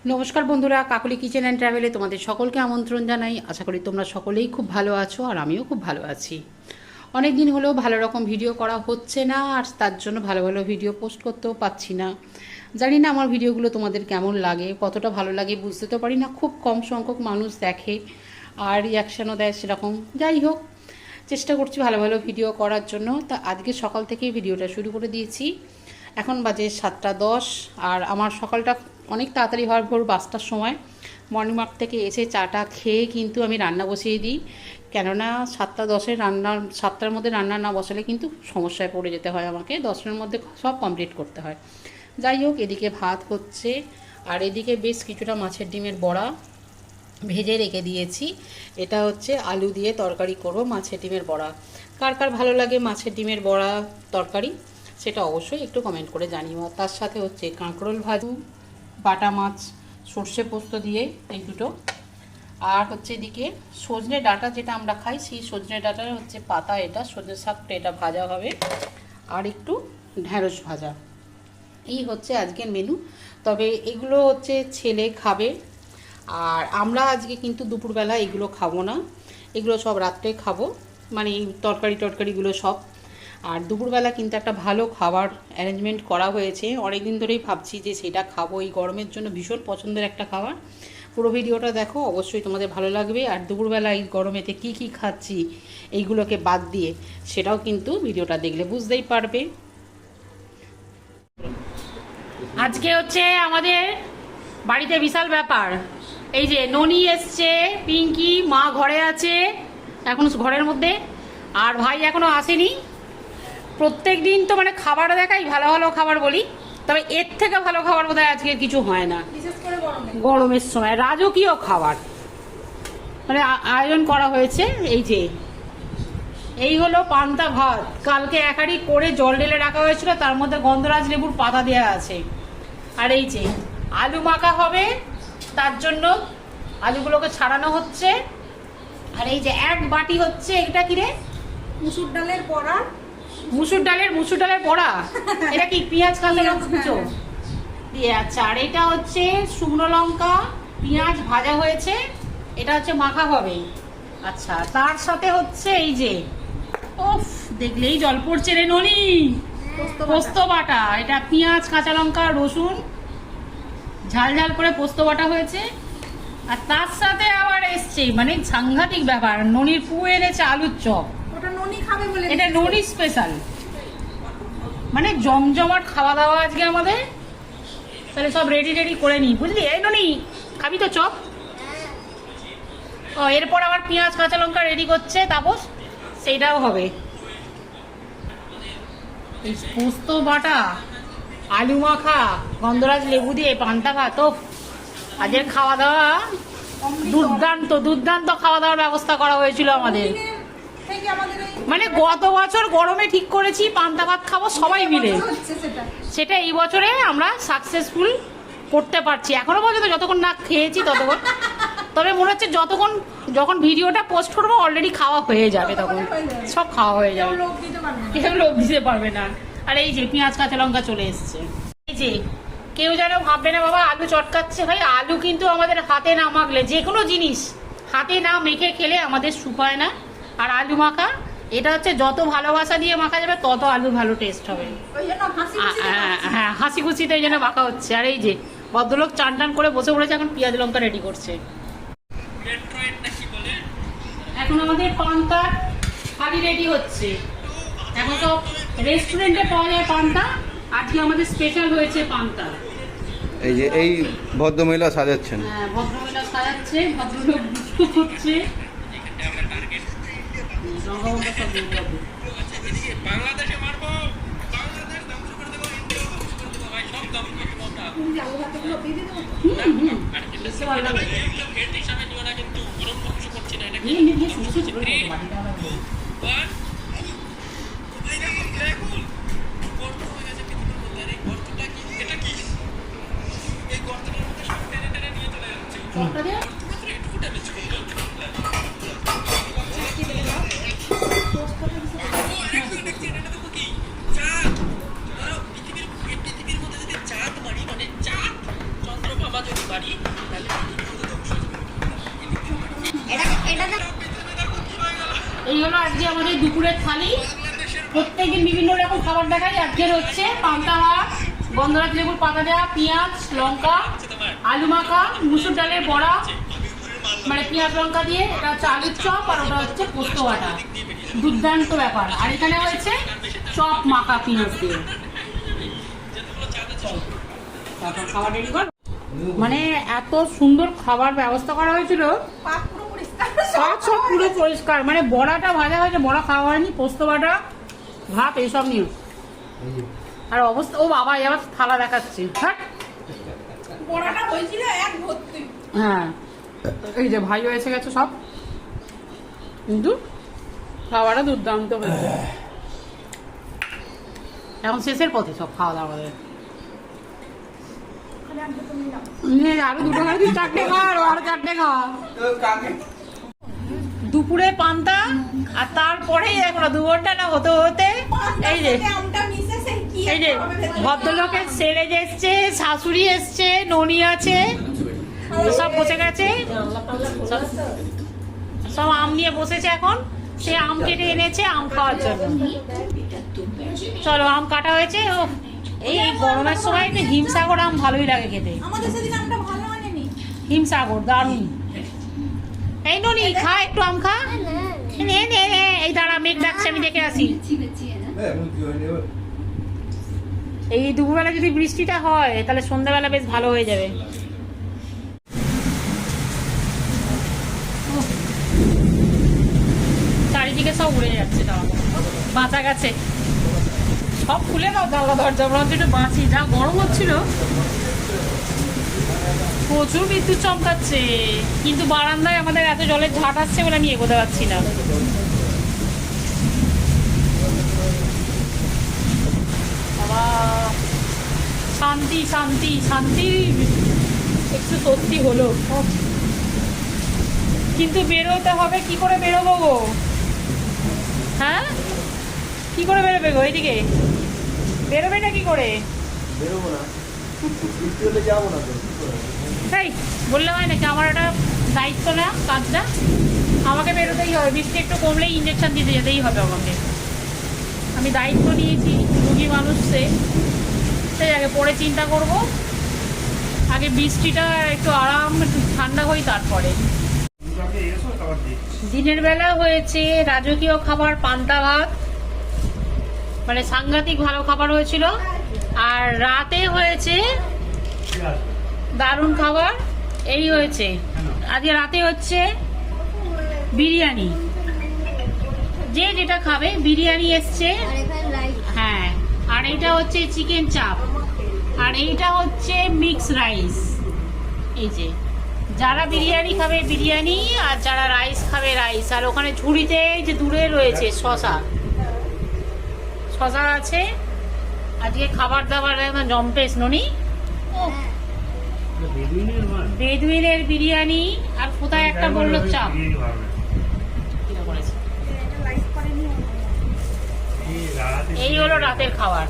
নমস্কার বন্ধুরা, কাকলি kitchen and ট্রাভেলে তোমাদের সকলকে আমন্ত্রণ জানাই। আশা করি তোমরা সকলেই খুব ভালো আছো আর আমিও খুব ভালো আছি। অনেক দিন হলেও ভালো রকম ভিডিও করা হচ্ছে না, আর তার জন্য ভালো ভালো ভিডিও পোস্ট করতেও পারছি না। জানি না আমার ভিডিওগুলো তোমাদের কেমন লাগে, কতটা ভালো লাগে বুঝতে তো পারি না। খুব কম সংখ্যক মানুষ দেখে আর রিয়াকশানও দেয় সেরকম। যাই হোক, চেষ্টা করছি ভালো ভালো ভিডিও করার জন্য। তা আজকে সকাল থেকেই ভিডিওটা শুরু করে দিয়েছি। এখন বাজে 7:10 আর আমার সকালটা অনেক তাড়াতাড়ি হওয়ার ভোর 5টার সময় মর্নিং ওয়াক থেকে এসে চাটা খেয়ে কিন্তু আমি রান্না বসিয়ে দিই। কেননা 7:10 রান্নার 7টার মধ্যে রান্না না বসালে কিন্তু সমস্যায় পড়ে যেতে হয়, আমাকে 10টার মধ্যে সব কমপ্লিট করতে হয়। যাই হোক, এদিকে ভাত হচ্ছে আর এদিকে বেশ কিছুটা মাছের ডিমের বড়া ভেজে রেখে দিয়েছি। এটা হচ্ছে আলু দিয়ে তরকারি করব, মাছের ডিমের বড়া। কার কার ভালো লাগে মাছের ডিমের বড়া তরকারি সেটা অবশ্যই একটু কমেন্ট করে জানিও। তার সাথে হচ্ছে কাঁকরোল ভাজু, বাটা মাছ সর্ষে পোস্ত দিয়ে, এই দুটো। আর হচ্ছে এদিকে সজনে ডাঁটা, যেটা আমরা খাই সেই সজনে ডাঁটার হচ্ছে পাতা, এটা সজনে শাকটা, এটা ভাজা হবে। আর একটু ঢ্যাঁড়স ভাজা। এই হচ্ছে আজকের মেনু। তবে এগুলো হচ্ছে ছেলে খাবে, আর আমরা আজকে কিন্তু দুপুরবেলা এগুলো খাবো না, এগুলো সব রাত্রে খাবো, মানে এই তরকারিগুলো সব। আর দুপুরবেলা কিন্তু একটা ভালো খাবার অ্যারেঞ্জমেন্ট করা হয়েছে, অনেক দিন ধরেই ভাবছি যে সেটা খাবো। এই গরমের জন্য ভীষণ পছন্দের একটা খাবার। পুরো ভিডিওটা দেখো, অবশ্যই তোমাদের ভালো লাগবে। আর দুপুরবেলা এই গরমেতে কি কি খাচ্ছি এইগুলোকে বাদ দিয়ে, সেটাও কিন্তু ভিডিওটা দেখলে বুঝতেই পারবে। আজকে হচ্ছে আমাদের বাড়িতে বিশাল ব্যাপার। এই যে ননি এসছে, পিঙ্কি মা ঘরে আছে এখন ঘরের মধ্যে, আর ভাই এখনো আসেনি। প্রত্যেক দিন তো মানে খাবার দেখাই, ভালো ভালো খাবার বলি, তবে এর থেকে ভালো খাবার বোধহয় আজকে কিছু হয় না, বিশেষ করে গরমের সময়। রাজকীয় খাবার মানে আয়োজন করা হয়েছে। এই যে এই হলো পান্তা ভাত, কালকে একারি করে জল ঢেলে রাখা হয়েছিল, তার মধ্যে গন্ধরাজ লেবুর পাতা দেওয়া আছে। আর এই যে আলু মাখা হবে, তার জন্য আলুগুলোকে ছাড়ানো হচ্ছে। আর এই যে এক বাটি হচ্ছে, এটা কি রে? মুসুর ডালের বড়া। মুসুর ডালের বড়া। এটা কি পেঁয়াজ কাঁচা লঙ্কা কুচো দিয়ে? আচ্ছা, আর এটা হচ্ছে শুকনো লঙ্কা পেঁয়াজ ভাজা হয়েছে, এটা হচ্ছে মাখা হবে। আচ্ছা, তার সাথে হচ্ছে এই যে, ওফ দেখলেই জল পড়ছে রে ননি, পোস্ত বাটা। এটা পেঁয়াজ কাঁচা লঙ্কা রসুন ঝাল ঝাল করে পোস্ত বাটা হয়েছে। আর তার সাথে আবার এসছে মানে সাংঘাতিক ব্যাপার, ননির পু এনেছে আলুর চপ। ওটা ননি খাবে বলে, এটা ননি স্পেশাল, মানে জমজমাট খাওয়া দাওয়া আজকে আমাদের। তাহলে সব রেডি করে নিই, বুঝলি? এই ননি, খাবি তো চপ? ও, এরপর আবার পেঁয়াজ কাঁচা লঙ্কা রেডি করছে তাপস, সেইটাও হবে। এই পোস্ত বাটা, আলু মাখা, গন্ধরাজ লেবু দিয়ে পান্তা ভাত, তো আজকের খাওয়া দাওয়া দুর্দান্ত খাওয়া দাওয়ার ব্যবস্থা করা হয়েছিল আমাদের। মানে গত বছর গরমে ঠিক করেছি পান্তা ভাত খাবো সবাই মিলে, সেটা এই বছরে আমরা সাকসেসফুল করতে পারছি। এখনো পর্যন্ত যতক্ষণ না খেয়েছি ততক্ষণ, তবে মনে হচ্ছে যখন ভিডিওটা পোস্ট করবো অলরেডি খাওয়া হয়ে যাবে, তখন সব খাওয়া হয়ে যাবে, কেউ লোক দিতে পারবে না। আর এই যে পেঁয়াজ কাঁচা লঙ্কা চলে এসছে। এই যে কেউ যেন ভাববে না বাবা আলু চটকাচ্ছে, ভাই আলু কিন্তু আমাদের হাতে না মাখলে, যে কোনো জিনিস হাতে না মেখে খেলে আমাদের শুকায় না। আর আলু মাখা, এটা হচ্ছে যত ভালোবাসা দিয়ে মাখা যাবে তত আলু ভালো টেস্ট হবে। হ্যাঁ, হাসি খুশিতে এই জন্য মাখা হচ্ছে। আর এই যে ভদ্রলোক চান টান করে বসে পড়েছে, এখন পেঁয়াজ লঙ্কা রেডি করছে। এখন আমাদের পান্তা থালি রেডি হচ্ছে। এখন তো রেস্টুরেন্টে পাওয়া যায় পান্তা, আজকে আমাদের স্পেশাল হয়েছে পান্তা। এই যে এই ভদ্রমহিলা সাজাচ্ছেন। হ্যাঁ, ভদ্রমহিলা সাজাচ্ছে, ভদ্রলোক করছে। বাড়ি হলো আজকে আমাদের দুপুরের থালি। প্রত্যেকদিন বিভিন্ন রকম খাবার দেখাই। আজকে হচ্ছে পান্তা ভাত, গন্ধরাজ লেবুর পাতা দেওয়া, পেঁয়াজ লঙ্কা, আলু মাখা, মুসুর ডালের বড়া, মানে পেঁয়াজ লঙ্কা দিয়ে, এটা হচ্ছে আলুর চপ, আর ওটা হচ্ছে পোস্ত বাটা। দুর্দান্ত ব্যাপার। আর এখানে হয়েছে চপ মাখা পেঁয়াজ দিয়ে। খাবার রেডি কর। মানে এত সুন্দর খাবার ব্যবস্থা করা হয়েছিল, পাক পুরো পরিষ্কার। সব সব পুরো পরিষ্কার। মানে বড়াটা ভাজা হয়েছে, বড়া খাওয়া হয়নি, পোস্ত বাটা, ভাত, এইসব নিয়ে। আর অবস্থা, ও বাবা এবার থালা দেখাচ্ছে। হ্যাঁ বড়াটা হয়েছিল এক ভর্তি। হ্যাঁ, এই যে ভাইও এসে গেছে সব, কিন্তু খাওয়াটা দুর্দান্ত হয়েছে। এখন শেষের পথে সব খাওয়া দাওয়া আমাদের। ওখানে আমি তো নিলাম। আরো দুটো খাওয়া, তুই চারটে খা, আরো চারটে খাওয়া। দুপুরে পান্তা, আর তারপরেই এখন 2 ঘন্টা না হতে হতে এই যে আমটা মিশে সেই কি এই যে একটা হবে ভেতরে। ভদ্রলোকের ছেলে এসছে, শাশুড়ি এসছে, ননি আছে, সব বসে গেছে, সব আম নিয়ে বসেছে। এখন সে আম কেটে এনেছে আম খাওয়ার জন্য। চলো, আম কাটা হয়েছে। ও এই গরমের সময় একটু হিমসাগর আম ভালোই লাগে খেতে। আমাদের সেদিন আমটা ভালো আনেনি। হিমসাগর দারুণ। এই ননি খা, একটু আম খা। নে নে নে, এই দাঁড়া, মেঘ ডাকছে, আমি দেখে আসি। এই দুপুরবেলা যদি বৃষ্টিটা হয় তাহলে সন্ধ্যাবেলা বেশ ভালো হয়ে যাবে। চারিদিকে সব উড়ে যাচ্ছে, তাও বাঁচা গেছে। সব খুলে দাও জানলা দরজা, বরঞ্চ একটু বাঁচি। যা গরম হচ্ছিল, প্রচুর বিদ্যুৎ চমকাচ্ছে, কিন্তু বারান্দায় আমাদের এত জলের ঝাঁট আসছে বলে আমি এগোতে পারছি না। বাবা, শান্তি শান্তি শান্তি, একটু সত্যি হলো। কিন্তু বেরোতে হবে, কি করে বেরোবো গো? হ্যাঁ, কি করে বেরোবে গো? এইদিকে বেরোবে না কি করে? বেরোবো না, বৃষ্টি হলে যাবো না তো। তাই বললে হয় নাকি? আমার একটা দায়িত্ব না, কাজটা আমাকে বেরোতেই হবে। বৃষ্টি একটু কমলেই ইঞ্জেকশন দিতে যেতেই হবে আমাকে। আমি দায়িত্ব নিয়েছি, রুগী মানুষ সেই আগে পরে চিন্তা করব। আগে বৃষ্টিটা একটু আরাম, একটু ঠান্ডা হই, তারপরে। দিনের বেলা হয়েছে রাজকীয় খাবার, পান্তা ভাত, মানে সাংঘাতিক ভালো খাবার হয়েছিল। আর রাতে হয়েছে দারুণ খাবার, এই হয়েছে আজকে রাতে হচ্ছে বিরিয়ানি। যে যেটা খাবে, বিরিয়ানি এসছে। হ্যাঁ, আর এইটা হচ্ছে চিকেন চাপ, আর এইটা হচ্ছে মিক্স রাইস। এই যে যারা বিরিয়ানি খাবে বিরিয়ানি, আর যারা রাইস খাবে রাইস। আর ওখানে ঝুড়িতে যে দূরে রয়েছে শশা, শশা আছে। আজকে খাবার দাবার একদম জম্পেশ। ননি বেদুইনের বিরিয়ানি, আর কোথায় একটা বললো চাপ। এটা লাইট করেনি। এই হলো রাতের খাবার।